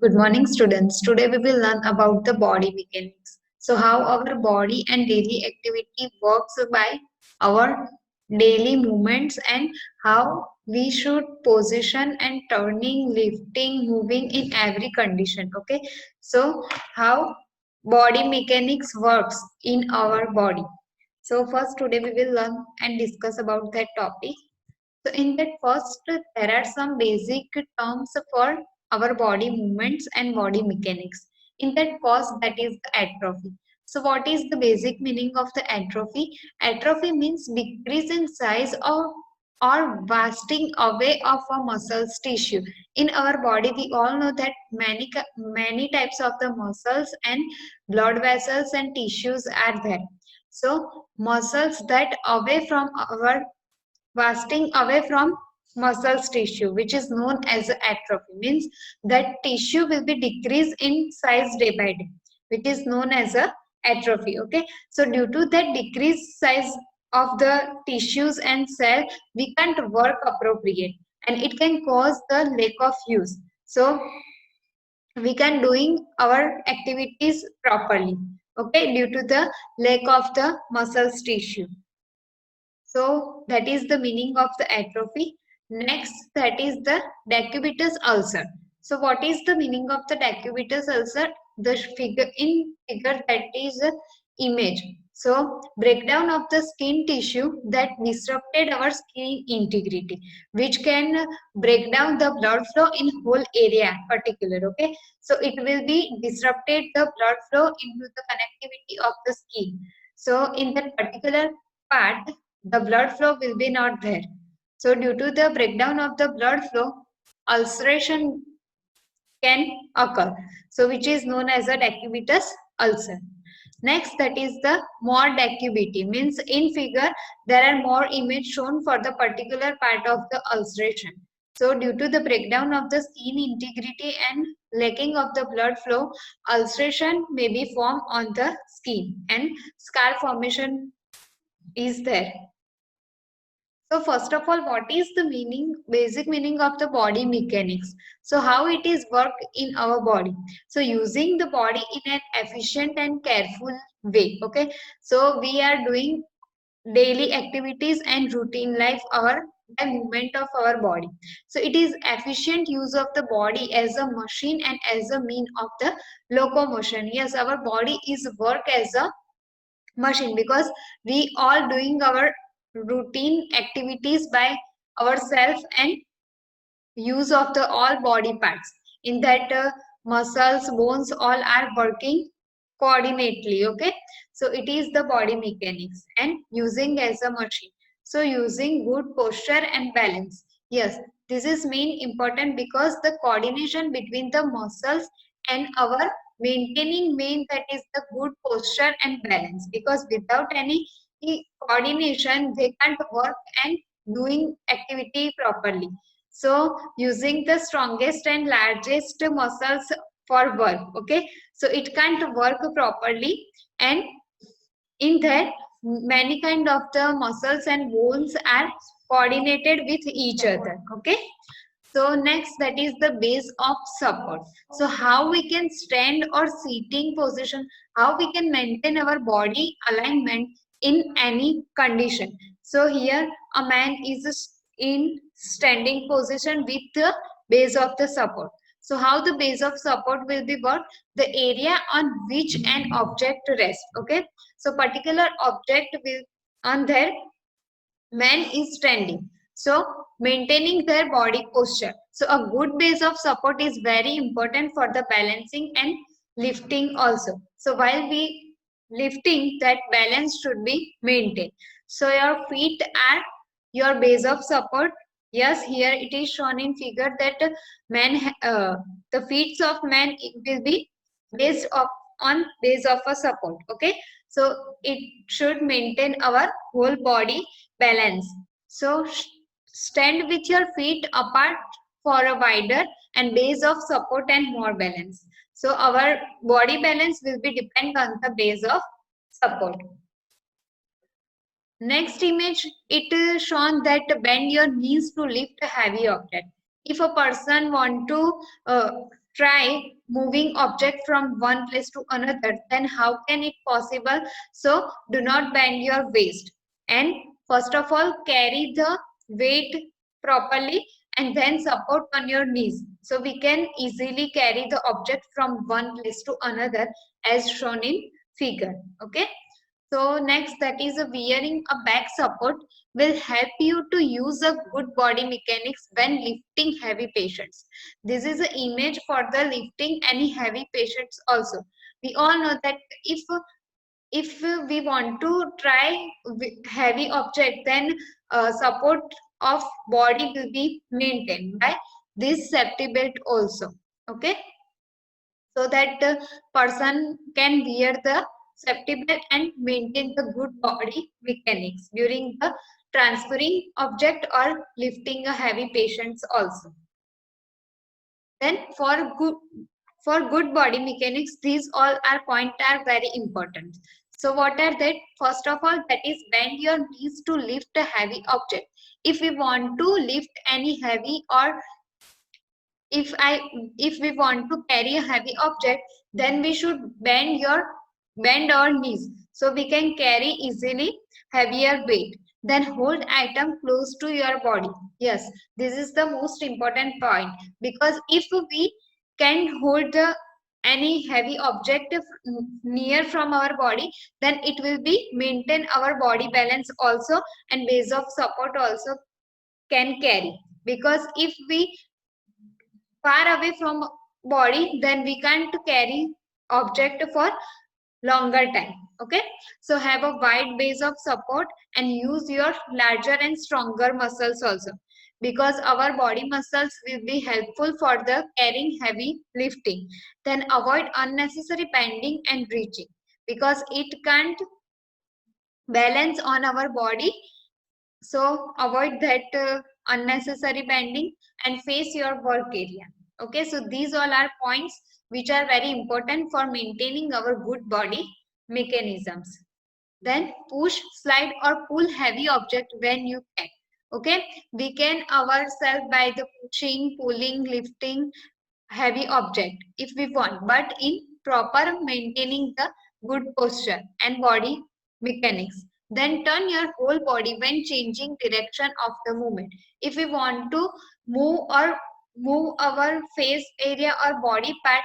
Good morning, students. Today we will learn about the body mechanics. So, how our body and daily activity works by our daily movements and how we should position and turning, lifting, moving in every condition. Okay. So, how body mechanics works in our body. So, first today we will learn and discuss about that topic. So in that first, there are some basic terms for our body movements and body mechanics. In that first, that is the atrophy. So what is the basic meaning of the atrophy? Atrophy means decrease in size or wasting away of a muscles tissue. In our body, we all know that many types of the muscles and blood vessels and tissues are there. So muscles that away from our wasting away from muscles tissue, which is known as atrophy, means that tissue will be decreased in size day by day, which is known as a atrophy. Okay, so due to that decreased size of the tissues and cell, we can't work appropriate, and it can cause the lack of use, so we can doing our activities properly, okay, due to the lack of the muscles tissue. So that is the meaning of the atrophy. Next, that is the decubitus ulcer. So what is the meaning of the decubitus ulcer? The figure that is a image. So breakdown of the skin tissue that disrupted our skin integrity, which can break down the blood flow in whole area particular. Okay, so it will be disrupted the blood flow into the connectivity of the skin. So in that particular part, the blood flow will be not there. So due to the breakdown of the blood flow, ulceration can occur. So which is known as a decubitus ulcer. Next, that is the more decubity, means in figure there are more image shown for the particular part of the ulceration. So due to the breakdown of the skin integrity and lacking of the blood flow, ulceration may be formed on the skin and scar formation is there. So first of all, what is the basic meaning of the body mechanics? So how it is work in our body? So using the body in an efficient and careful way. Okay. So we are doing daily activities and routine life our by movement of our body. So it is efficient use of the body as a machine and as a mean of the locomotion. Yes, our body is work as a machine because we all doing our routine activities by ourselves and use of the all body parts in that muscles bones all are working coordinately. Okay, so it is the body mechanics and using as a machine. So using good posture and balance, yes, this is main important because the coordination between the muscles and our maintaining main, that is the good posture and balance, because without any coordination they can't work and doing activity properly. So using the strongest and largest muscles for work, okay, so it can't work properly, and in that many kind of the muscles and bones are coordinated with each other. Okay, so next, that is the base of support. So how we can stand or sitting position, how we can maintain our body alignment in any condition. So here a man is in standing position with the base of the support. So how the base of support will be what? The area on which an object rests. Okay. So particular object will on there man is standing. So maintaining their body posture. So a good base of support is very important for the balancing and lifting also. So while we lifting, that balance should be maintained. So your feet are your base of support. Yes, here it is shown in figure that the feet of man will be based on base of a support. Okay, so it should maintain our whole body balance. So stand with your feet apart for a wider and base of support and more balance. So our body balance will be depend on the base of support. Next image, it is shown that bend your knees to lift a heavy object. If a person want to try moving object from one place to another, then how can it possible? So do not bend your waist, and first of all carry the weight properly and then support on your knees, so we can easily carry the object from one place to another as shown in figure. Okay, so next, that is wearing a back support will help you to use a good body mechanics when lifting heavy patients. This is an image for the lifting any heavy patients also. We all know that if we want to try heavy object, then support of body will be maintained by this safety belt also. Okay, so that the person can wear the safety belt and maintain the good body mechanics during the transferring object or lifting a heavy patients also. Then for good body mechanics, these all are point are very important. So what are that? First of all, that is bend your knees to lift a heavy object. If we want to lift any heavy, or if we want to carry a heavy object, then we should bend our knees so we can carry easily heavier weight. Then hold item close to your body. Yes, this is the most important point, because if we can hold the any heavy object near from our body, then it will be maintain our body balance also, and base of support also can carry. Because if we far away from body, then we can't carry object for longer time. Okay, so have a wide base of support and use your larger and stronger muscles also, because our body muscles will be helpful for the carrying heavy lifting. Then avoid unnecessary bending and reaching, because it can't balance on our body, so avoid that unnecessary bending and face your work area. Okay, so these all are points which are very important for maintaining our good body mechanisms. Then push, slide or pull heavy object when you can. Okay, we can ourselves by the pushing, pulling, lifting heavy object if we want, but in proper maintaining the good posture and body mechanics. Then turn your whole body when changing direction of the movement. If we want to move our face area or body part,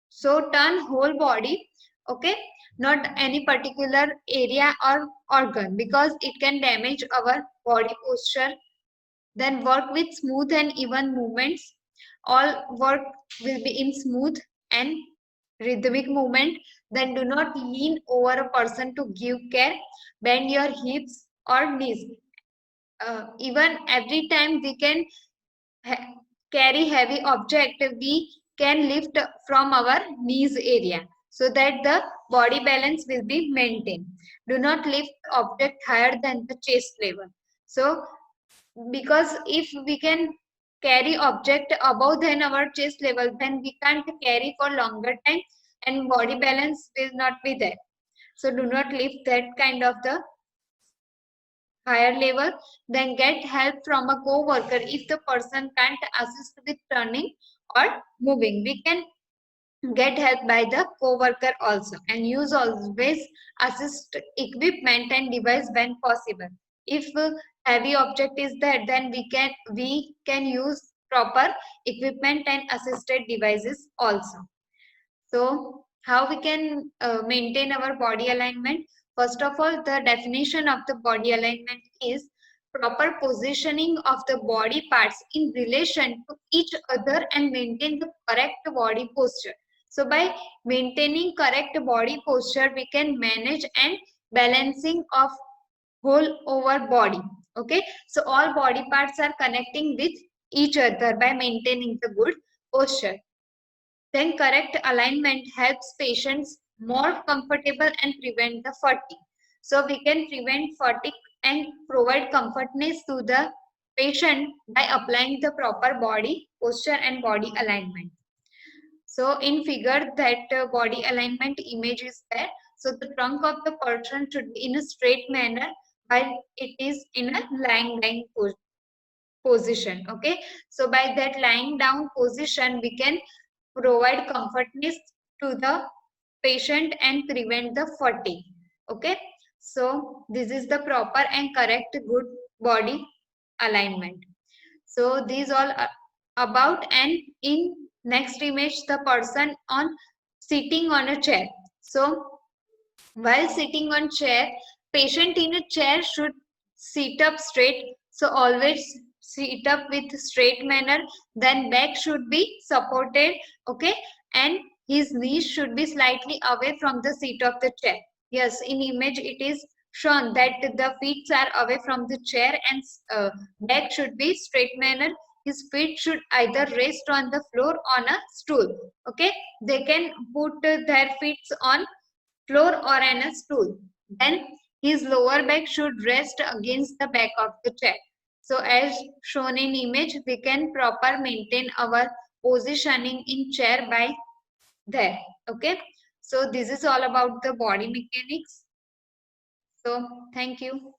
so turn whole body. Okay, not any particular area or organ, because it can damage our body posture. Then work with smooth and even movements. All work will be in smooth and rhythmic movement. Then do not lean over a person to give care. Bend your hips or knees. Even every time we can ha- carry heavy object, we can lift from our knees area, so that the body balance will be maintained. Do not lift object higher than the chest level. So because if we can carry object above than our chest level, then we can't carry for longer time and body balance will not be there. So do not lift that kind of the higher level. Then get help from a co-worker if the person can't assist with turning or moving. We can get help by the co-worker also, and use always assist equipment and device when possible. If heavy object is there, then we can use proper equipment and assisted devices also. So how we can maintain our body alignment? First of all, the definition of the body alignment is proper positioning of the body parts in relation to each other and maintain the correct body posture. So by maintaining correct body posture, we can manage and balancing of whole over body. Okay, so all body parts are connecting with each other by maintaining the good posture. Then correct alignment helps patients more comfortable and prevent the fatigue. So we can prevent fatigue and provide comfortness to the patient by applying the proper body posture and body alignment. So in figure that body alignment image is there. So the trunk of the person should be in a straight manner while it is in a lying position. Okay, so by that lying down position, we can provide comfortness to the patient and prevent the fatigue. Okay, so this is the proper and correct good body alignment. So these all are about, and in next image the person on sitting on a chair. So while sitting on chair, patient in a chair should sit up straight. So always sit up with straight manner. Then back should be supported. Okay, and his knees should be slightly away from the seat of the chair. Yes, in image it is shown that the feet are away from the chair and back should be straight manner. His feet should either rest on the floor on a stool. Okay, they can put their feet on floor or on a stool. Then his lower back should rest against the back of the chair. So as shown in image, we can proper maintain our positioning in chair by there. Okay. So this is all about the body mechanics. So thank you.